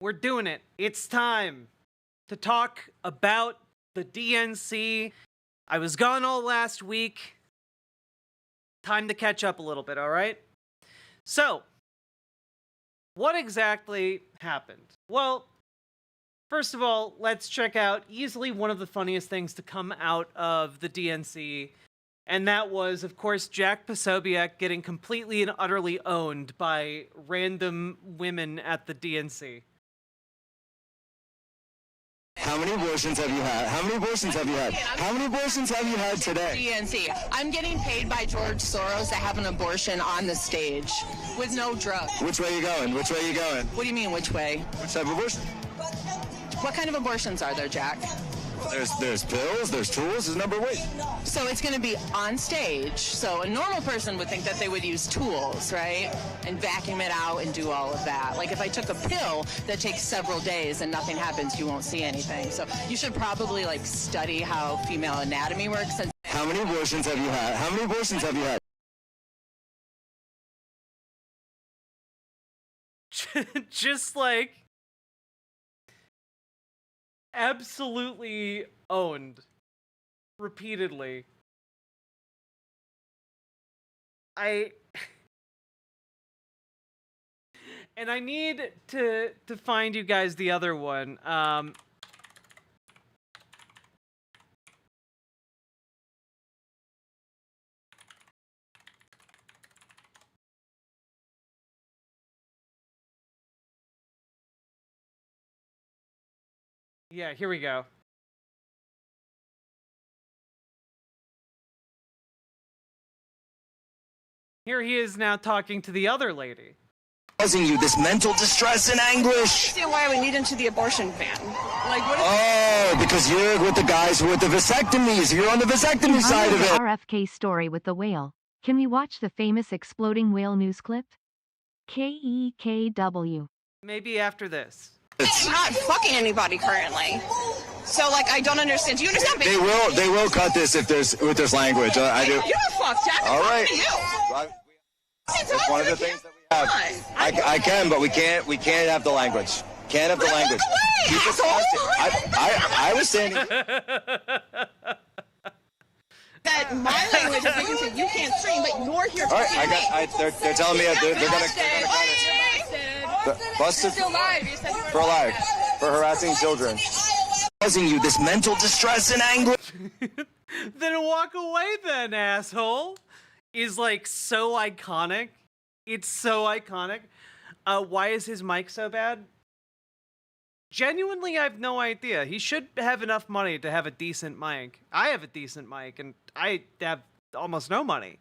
We're doing it. It's time to talk about the DNC. I was gone all last week. Time to catch up a little bit, all right? So, what exactly happened? Well, first of all, let's check out easily one of the funniest things to come out of the DNC. And that was, of course, Jack Posobiec getting completely and utterly owned by random women at the DNC. How many abortions have you had? How many abortions have you had? How many abortions have you had today? DNC. I'm getting paid by George Soros to have an abortion on the stage with no drug. Which way you going? Which way you going? What do you mean, which way? Which type of abortion? What kind of abortions are there, Jack? There's pills, there's tools, there's a number of ways. So it's going to be on stage. So a normal person would think that they would use tools, right? And vacuum it out and do all of that. Like if I took a pill that takes several days and nothing happens, you won't see anything. So you should probably like study how female anatomy works. And how many abortions have you had? How many abortions have you had? Just like absolutely owned repeatedly. And I need to find you guys the other one. Yeah, here we go. Here he is now talking to the other lady. Causing you this mental distress and anguish. I understand why we need into the abortion ban. Like what? Oh, because you're with the guys who are with the vasectomies. You're on the vasectomy side of it. RFK story with the whale. Can we watch the famous exploding whale news clip? KEKW. Maybe after this. I'm not fucking anybody currently. So like I don't understand. Do you understand? They will cut this if there's language. I do. You don't fuck, Jack. All right. To you. That's one of the things that we have. I can, but we can't have the language. Can't have the language. Keep it classy. I was saying that my language is because you can't stream, but you're here. All right, they're telling me they're gonna cut it. Busted for harassing children. Causing you this mental distress and anguish. Then walk away then, asshole. Is like so iconic. It's so iconic. Why is his mic so bad? Genuinely, I have no idea. He should have enough money to have a decent mic. I have a decent mic, and I have almost no money.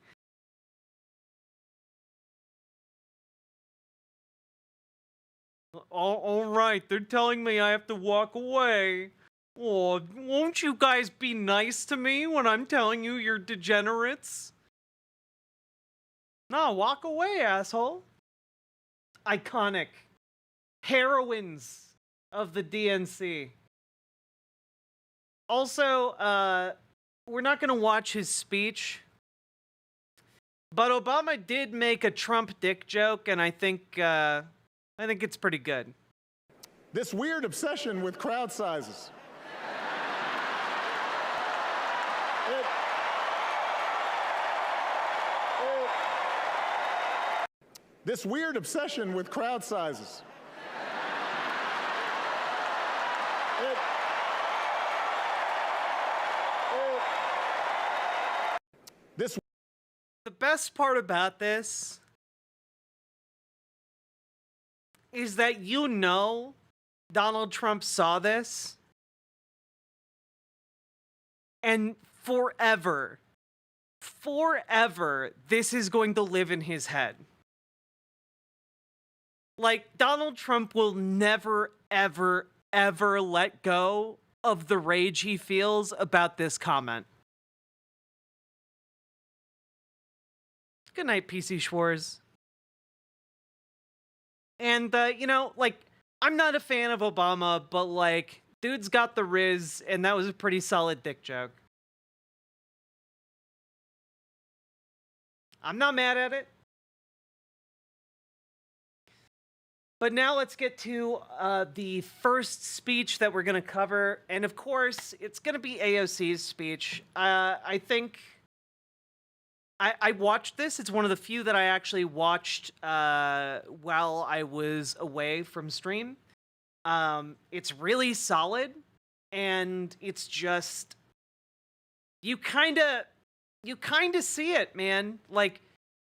All right, they're telling me I have to walk away. Oh, won't you guys be nice to me when I'm telling you you're degenerates? No, walk away, asshole. Iconic. Heroines of the DNC. Also, we're not going to watch his speech. But Obama did make a Trump dick joke, and I think it's pretty good. This weird obsession with crowd sizes. This weird obsession with crowd sizes. The best part about this is that Donald Trump saw this and forever, this is going to live in his head. Like, Donald Trump will never, ever, ever let go of the rage he feels about this comment. Good night, PC Schwarz. And, I'm not a fan of Obama, but, dude's got the riz, and that was a pretty solid dick joke. I'm not mad at it. But now let's get to the first speech that we're going to cover. And of course, it's going to be AOC's speech. I think I watched this. It's one of the few that I actually watched while I was away from stream. It's really solid. And it's just, you kind of see it, man. Like,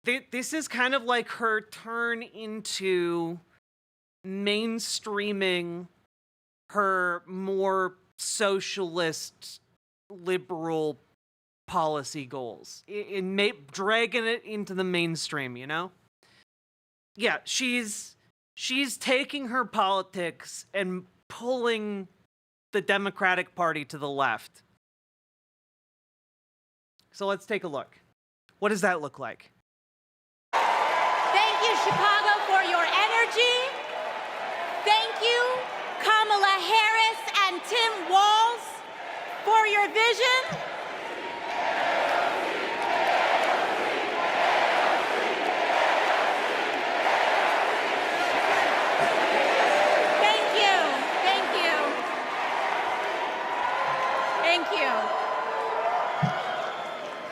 this is kind of like her turn into mainstreaming her more socialist, liberal policy goals, dragging it into the mainstream, you know? Yeah, she's taking her politics and pulling the Democratic Party to the left. So let's take a look. What does that look like? Thank you, Chicago, for your energy. Thank you, Kamala Harris and Tim Walz, for your vision. Thank you. Thank you. Thank you.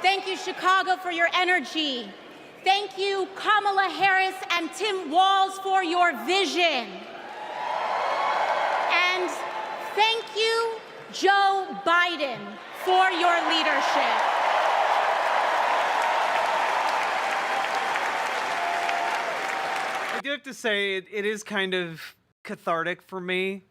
Thank you, Chicago, for your energy. Thank you, Kamala Harris and Tim Walz, for your vision. And thank you, Joe Biden, for your leadership. I do have to say, it is kind of cathartic for me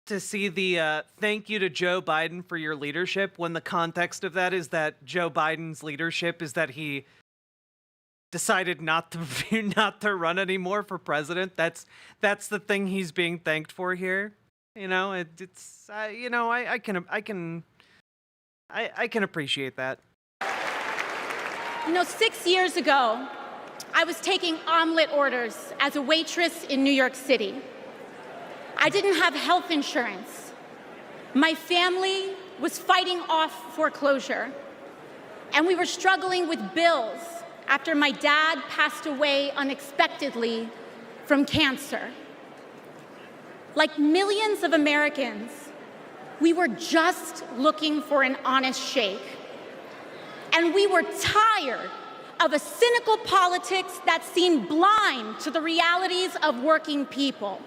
to see the thank you to Joe Biden for your leadership, when the context of that is that Joe Biden's leadership is that he decided not to run anymore for president. That's the thing he's being thanked for here. You know, it's you know, I can appreciate that. You know, 6 years ago, I was taking omelet orders as a waitress in New York City. I didn't have health insurance. My family was fighting off foreclosure, and we were struggling with bills after my dad passed away unexpectedly from cancer. Like millions of Americans, we were just looking for an honest shake. And we were tired of a cynical politics that seemed blind to the realities of working people.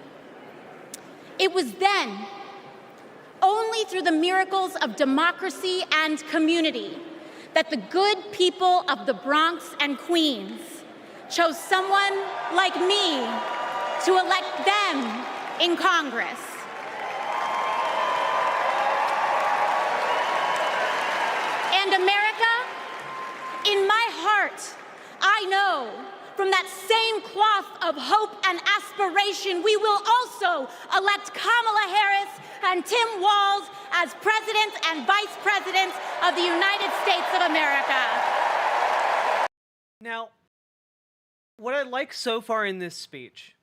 It was then, only through the miracles of democracy and community, that the good people of the Bronx and Queens chose someone like me to elect them in Congress. And America, in my heart, I know from that same cloth of hope and aspiration, we will also elect Kamala Harris and Tim Walz as President and Vice President of the United States of America. Now, what I like so far in this speech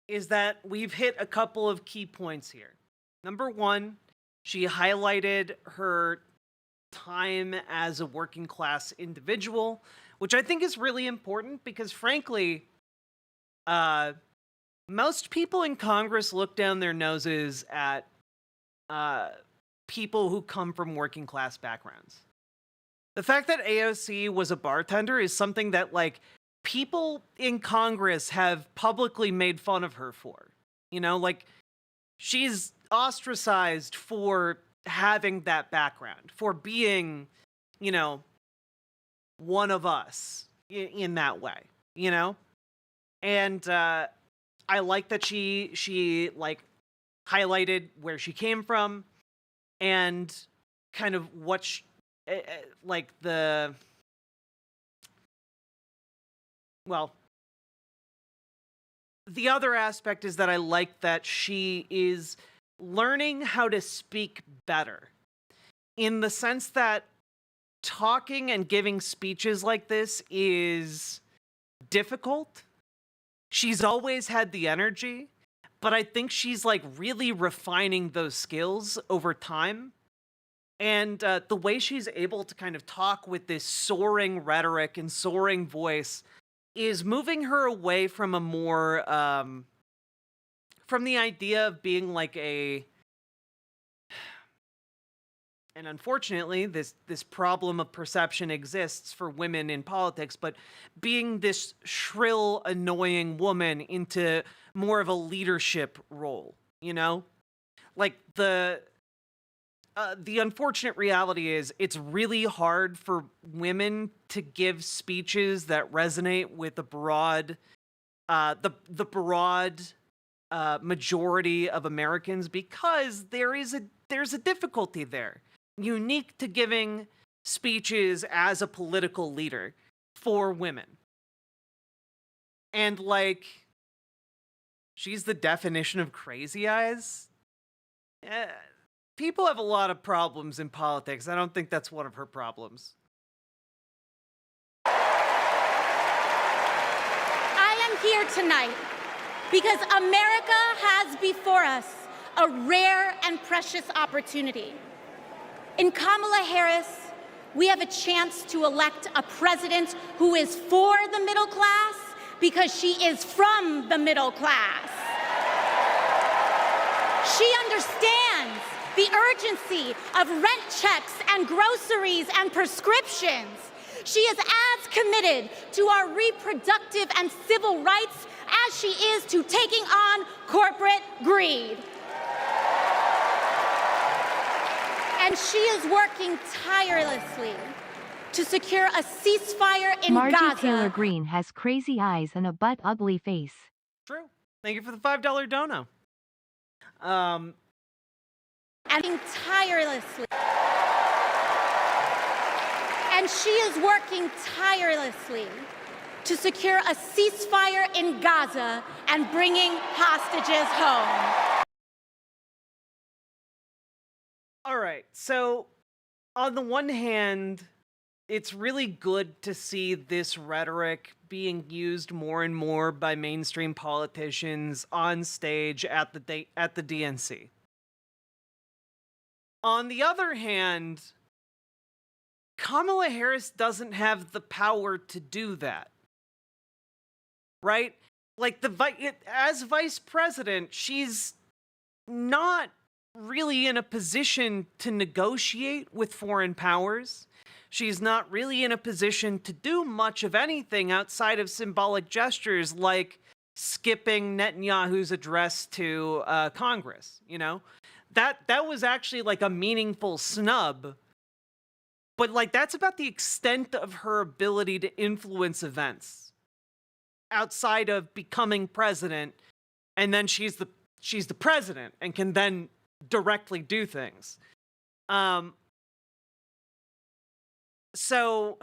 is that we've hit a couple of key points here. Number one, she highlighted her time as a working class individual, which I think is really important because, frankly, most people in Congress look down their noses at people who come from working class backgrounds. The fact that AOC was a bartender is something that, like, people in Congress have publicly made fun of her for. You know, like, she's ostracized for having that background, for being, you know, one of us in that way, you know? And I like that she like highlighted where she came from and kind of what like the, well, the other aspect is that I like that she is learning how to speak better, in the sense that talking and giving speeches like this is difficult. She's always had the energy, but I think she's like really refining those skills over time. And the way she's able to kind of talk with this soaring rhetoric and soaring voice is moving her away from a more from the idea of being like and unfortunately, this problem of perception exists for women in politics, but being this shrill, annoying woman into more of a leadership role, you know? Like the unfortunate reality is it's really hard for women to give speeches that resonate with the broad majority of Americans, because there's a difficulty there, unique to giving speeches as a political leader for women. And like, she's the definition of crazy eyes. People have a lot of problems in politics. I don't think that's one of her problems. I am here tonight because America has before us a rare and precious opportunity. In Kamala Harris, we have a chance to elect a president who is for the middle class because she is from the middle class. She understands the urgency of rent checks and groceries and prescriptions. She is as committed to our reproductive and civil rights as she is to taking on corporate greed. And she is working tirelessly to secure a ceasefire in Margie Gaza. Taylor Greene has crazy eyes and a butt ugly face. True. Thank you for the $5 dono. And tirelessly. And she is working tirelessly to secure a ceasefire in Gaza and bringing hostages home. All right, so on the one hand, it's really good to see this rhetoric being used more and more by mainstream politicians on stage at the DNC. On the other hand, Kamala Harris doesn't have the power to do that, right? Like as vice president, she's not really in a position to negotiate with foreign powers. She's not really in a position to do much of anything outside of symbolic gestures like skipping Netanyahu's address to Congress, you know? That was actually like a meaningful snub, but like that's about the extent of her ability to influence events outside of becoming president, and then she's the president and can then directly do things. So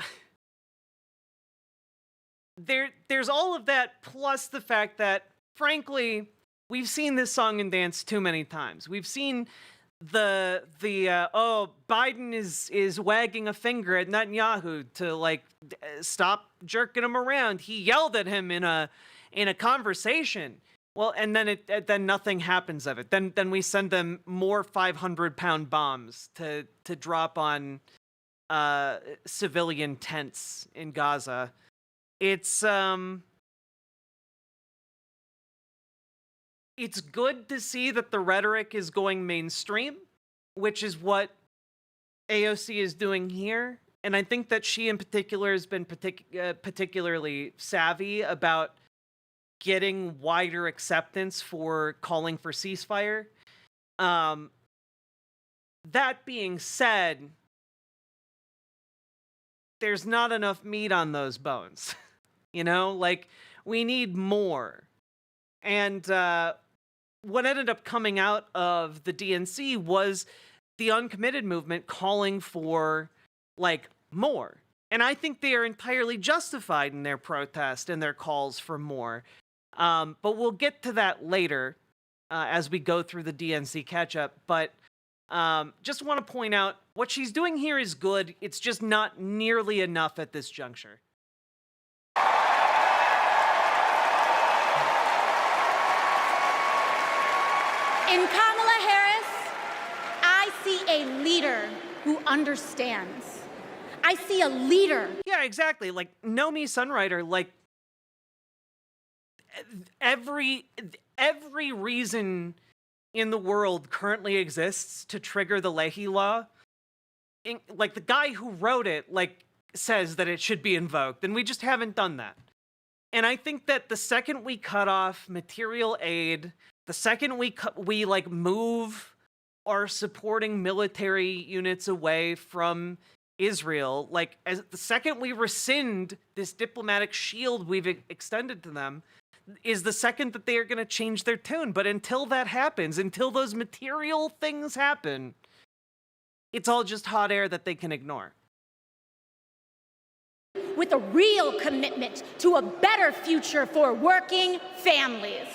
there's all of that, plus the fact that, frankly, we've seen this song and dance too many times. We've seen the Biden is wagging a finger at Netanyahu to like stop jerking him around. He yelled at him in a conversation. Well, and then nothing happens of it. Then we send them more 500-pound bombs to drop on civilian tents in Gaza. It's good to see that the rhetoric is going mainstream, which is what AOC is doing here. And I think that she in particular has been particularly savvy about getting wider acceptance for calling for ceasefire. That being said, there's not enough meat on those bones. You know, like, we need more. And what ended up coming out of the DNC was the uncommitted movement calling for, like, more. And I think they are entirely justified in their protest and their calls for more. But we'll get to that later as we go through the DNC catch-up. But just want to point out, what she's doing here is good. It's just not nearly enough at this juncture. In Kamala Harris, I see a leader who understands. I see a leader. Yeah, exactly. Like, Nomi Sunrider, like, every reason in the world currently exists to trigger the Leahy law. Like, the guy who wrote it, like, says that it should be invoked, and we just haven't done that. And I think that the second we cut off material aid, the second we like move our supporting military units away from Israel, like, as the second we rescind this diplomatic shield we've extended to them, is the second that they are going to change their tune. But until that happens, until those material things happen, it's all just hot air that they can ignore. With a real commitment to a better future for working families.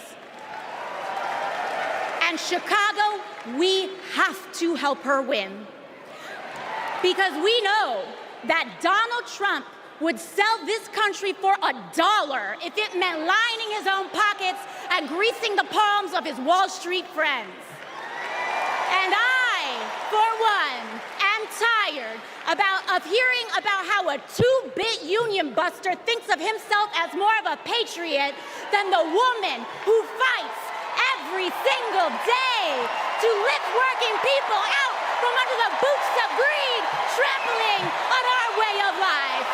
And Chicago, we have to help her win. Because we know that Donald Trump would sell this country for $1 if it meant lining his own pockets and greasing the palms of his Wall Street friends. And I, for one, am tired of hearing about how a two-bit union buster thinks of himself as more of a patriot than the woman who fights every single day to lift working people out from under the boots of greed, trampling on our way of life.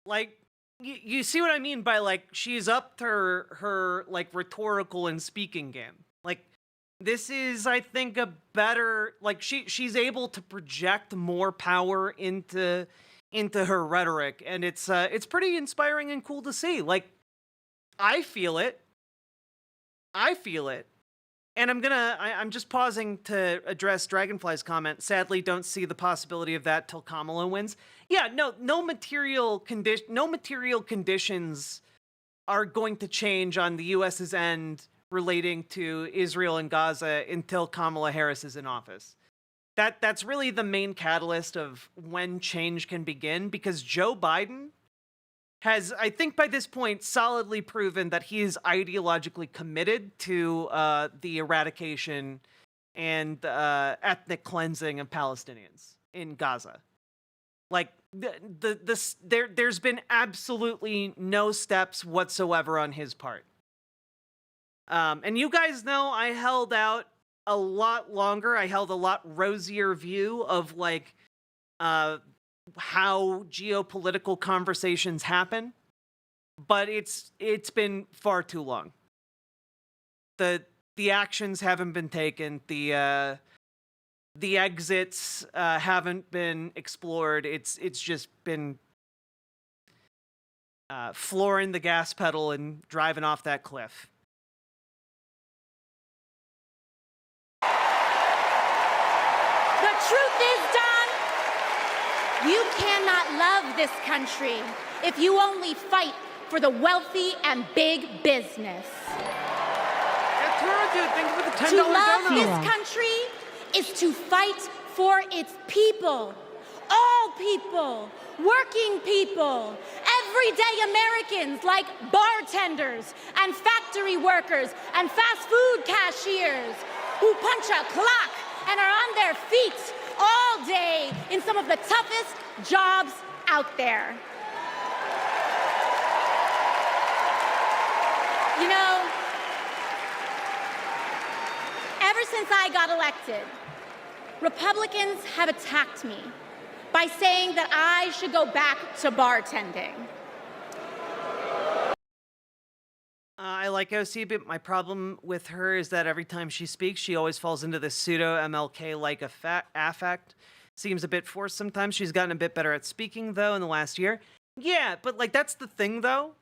Like, you see what I mean by, like, she's up to her like, rhetorical and speaking game. Like, this is, I think, a better, like, she's able to project more power into her rhetoric, and it's pretty inspiring and cool to see. Like, I feel it. And I'm just pausing to address Dragonfly's comment. Sadly, don't see the possibility of that till Kamala wins. Yeah, no material conditions are going to change on the U.S.'s end relating to Israel and Gaza until Kamala Harris is in office. That's really the main catalyst of when change can begin, because Joe Biden has, I think by this point, solidly proven that he is ideologically committed to the eradication and ethnic cleansing of Palestinians in Gaza. Like, there's been absolutely no steps whatsoever on his part. And you guys know I held out a lot longer. I held a lot rosier view of, like, how geopolitical conversations happen, but it's been far too long. The actions haven't been taken. The exits haven't been explored. It's just been flooring the gas pedal and driving off that cliff. The truth is, Don, you cannot love this country if you only fight for the wealthy and big business. To love this country is to fight for its people, all people, working people, everyday Americans like bartenders and factory workers and fast food cashiers who punch a clock and are on their feet all day in some of the toughest jobs out there. You know, ever since I got elected, Republicans have attacked me by saying that I should go back to bartending. I like AOC, but my problem with her is that every time she speaks, she always falls into this pseudo-MLK-like affect. Seems a bit forced sometimes. She's gotten a bit better at speaking, though, in the last year. Yeah, but, like, that's the thing, though.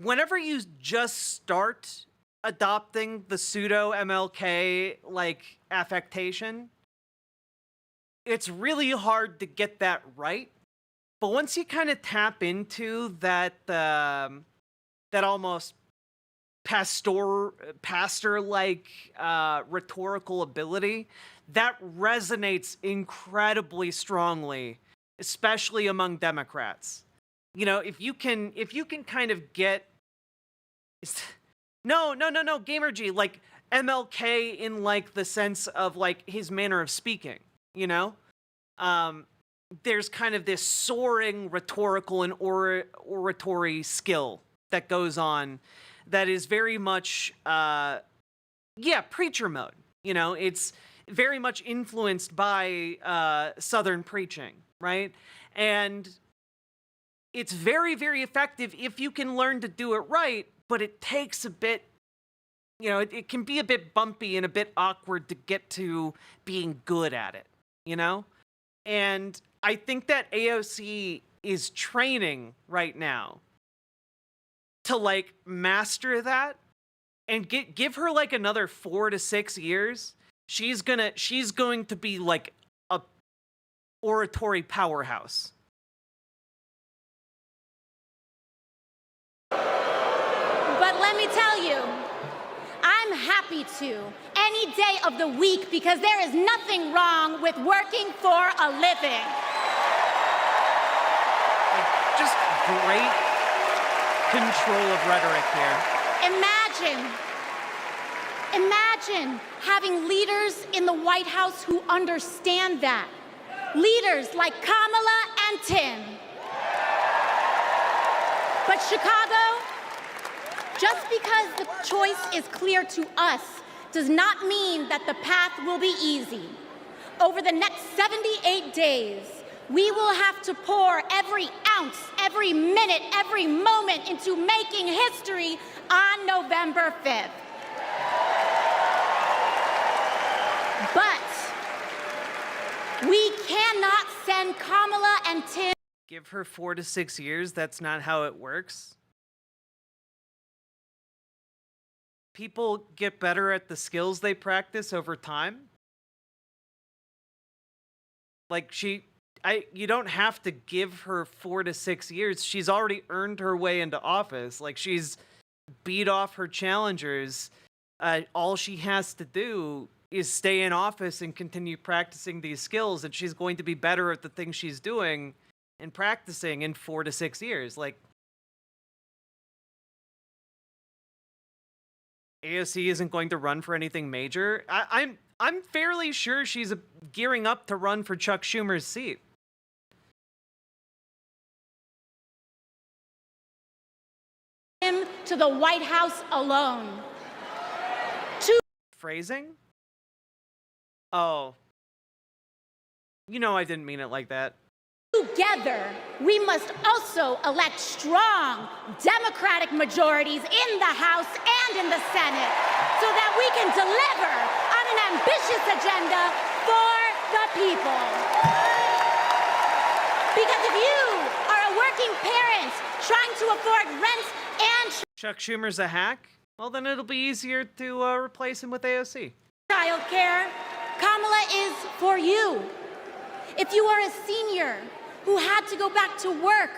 Whenever you just start adopting the pseudo-MLK, like, affectation, it's really hard to get that right. But once you kind of tap into that, that almost pastor-like rhetorical ability, that resonates incredibly strongly, especially among Democrats. You know, if you can kind of get no, Gamergy, like MLK in like the sense of like his manner of speaking, you know? There's kind of this soaring rhetorical and oratory skill that goes on that is very much, preacher mode. You know, it's very much influenced by Southern preaching, right? And it's very, very effective if you can learn to do it right, but it takes a bit, you know, it can be a bit bumpy and a bit awkward to get to being good at it, you know? And I think that AOC is training right now to like master that and give her like another 4 to 6 years. She's going to be like a oratory powerhouse. But let me tell you, I'm happy to any day of the week because there is nothing wrong with working for a living. Like, just great control of rhetoric here. Imagine having leaders in the White House who understand that. Leaders like Kamala and Tim. But Chicago, just because the choice is clear to us does not mean that the path will be easy. Over the next 78 days, we will have to pour every ounce, every minute, every moment into making history on November 5th. But we cannot send Kamala and Tim. Give her 4 to 6 years. That's not how it works. People get better at the skills they practice over time. Like you don't have to give her 4 to 6 years. She's already earned her way into office. Like she's beat off her challengers. All she has to do is stay in office and continue practicing these skills, and she's going to be better at the things she's doing and practicing in 4 to 6 years. Like AOC isn't going to run for anything major. I'm fairly sure she's gearing up to run for Chuck Schumer's seat. Him to the White House alone. Phrasing? Oh. You know I didn't mean it like that. Together, we must also elect strong Democratic majorities in the House and in the Senate so that we can deliver on an ambitious agenda for the people. Because if you are a working parent trying to afford rent and Chuck Schumer's a hack? Well, then it'll be easier to replace him with AOC. childcare, Kamala is for you. If you are a senior who had to go back to work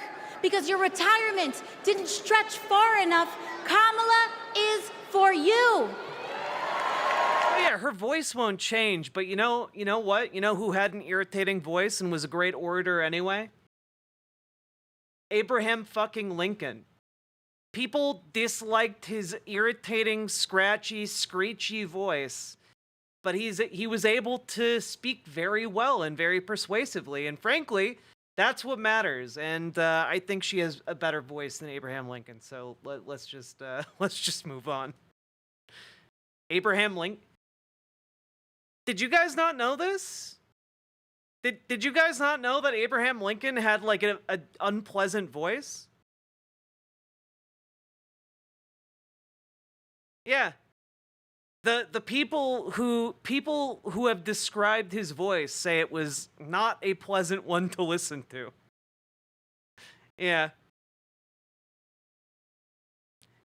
because your retirement didn't stretch far enough, Kamala is for you. Oh, yeah, her voice won't change, but you know what? You know who had an irritating voice and was a great orator anyway? Abraham fucking Lincoln. People disliked his irritating, scratchy, screechy voice, but he was able to speak very well and very persuasively, and frankly, that's what matters. And I think she has a better voice than Abraham Lincoln. So let's just move on. Abraham Lincoln. Did you guys not know this? Did you guys not know that Abraham Lincoln had like an unpleasant voice? Yeah. The people who have described his voice say it was not a pleasant one to listen to. Yeah.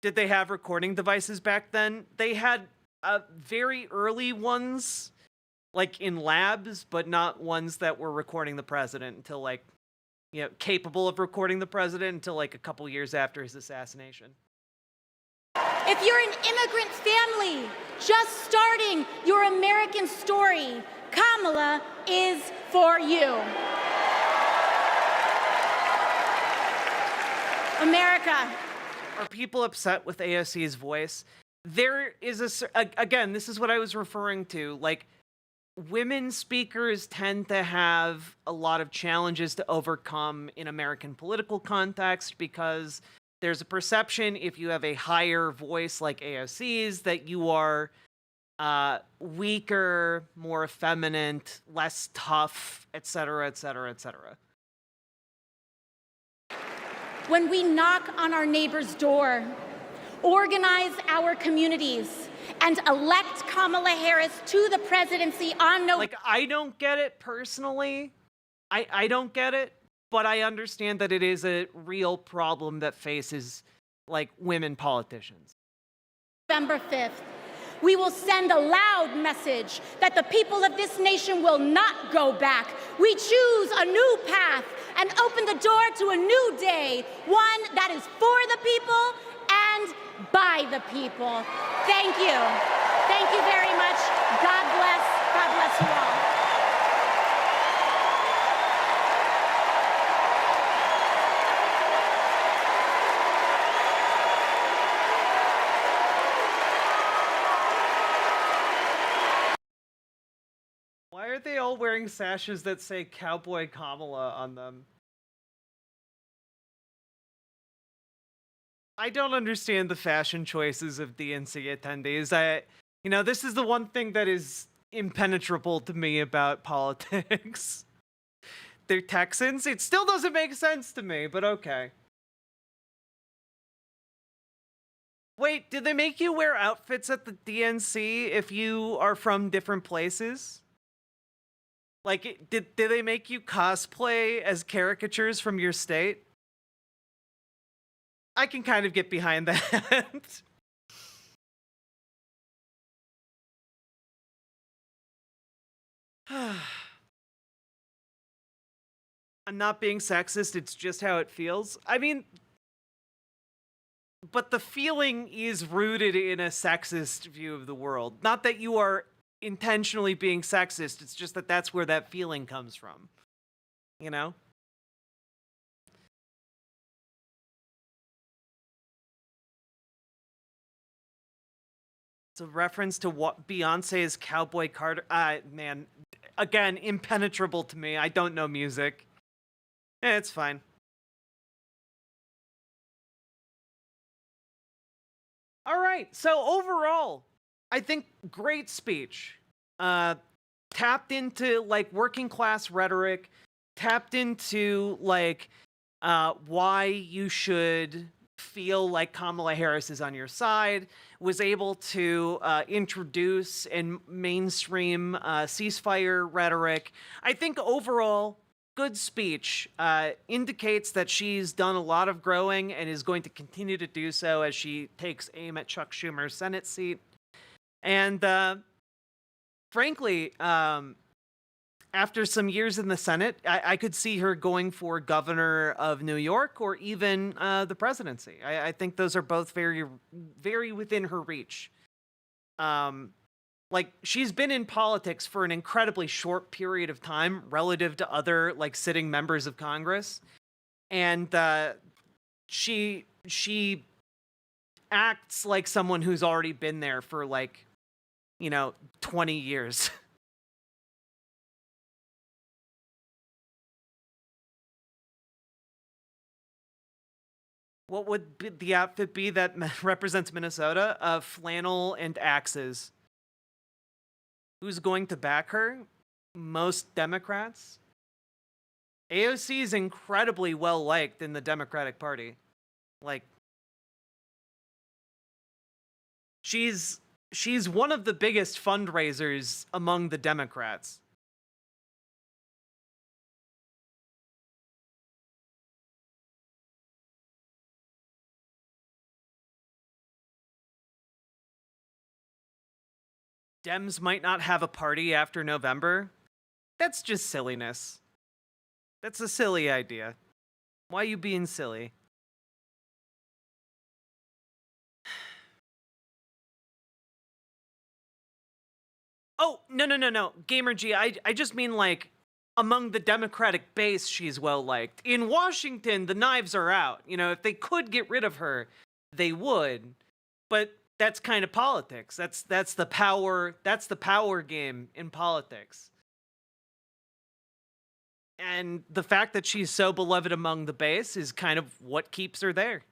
Did they have recording devices back then? They had very early ones, like in labs, but not ones that were recording the president until like, capable of recording the president until like a couple years after his assassination. If you're an immigrant family just starting your American story, Kamala is for you. America. Are people upset with AOC's voice? There is again, this is what I was referring to. Like, women speakers tend to have a lot of challenges to overcome in American political context because there's a perception if you have a higher voice like AOC's that you are weaker, more effeminate, less tough, etc., etc., etc. When we knock on our neighbor's door, organize our communities, and elect Kamala Harris to the presidency on November. Like, I don't get it personally. I don't get it, but I understand that it is a real problem that faces, like, women politicians. November 5th, we will send a loud message that the people of this nation will not go back. We choose a new path and open the door to a new day, one that is for the people and by the people. Thank you. Thank you very much. God bless. God bless you all. Why are they all wearing sashes that say Cowboy Kamala on them? I don't understand the fashion choices of DNC attendees. This is the one thing that is impenetrable to me about politics. They're Texans. It still doesn't make sense to me, but okay. Wait, did they make you wear outfits at the DNC if you are from different places? Like, did they make you cosplay as caricatures from your state? I can kind of get behind that. I'm not being sexist, it's just how it feels. I mean, but the feeling is rooted in a sexist view of the world. Not that you are intentionally being sexist, it's just that that's where that feeling comes from. You know? It's a reference to what Beyonce's Cowboy Carter. Man, again, impenetrable to me. I don't know music. It's fine. All right. So overall, I think great speech. Tapped into like working class rhetoric. Tapped into like why you should feel like Kamala Harris is on your side, was able to introduce and mainstream ceasefire rhetoric. I think overall, good speech, indicates that she's done a lot of growing and is going to continue to do so as she takes aim at Chuck Schumer's Senate seat. And frankly, after some years in the Senate, I could see her going for governor of New York or even the presidency. I think those are both very, very within her reach. Like, she's been in politics for an incredibly short period of time relative to other, like, sitting members of Congress. And she acts like someone who's already been there for, like, 20 years. What would the outfit be that represents Minnesota? Flannel and axes. Who's going to back her? Most Democrats. AOC is incredibly well liked in the Democratic Party. Like, she's one of the biggest fundraisers among the Democrats. Dems might not have a party after November. That's just silliness. That's a silly idea. Why are you being silly? Oh, no. Gamer G, I just mean, like, among the Democratic base, she's well liked. In Washington, the knives are out. If they could get rid of her, they would. But that's kind of politics. That's the power game in politics. And the fact that she's so beloved among the base is kind of what keeps her there.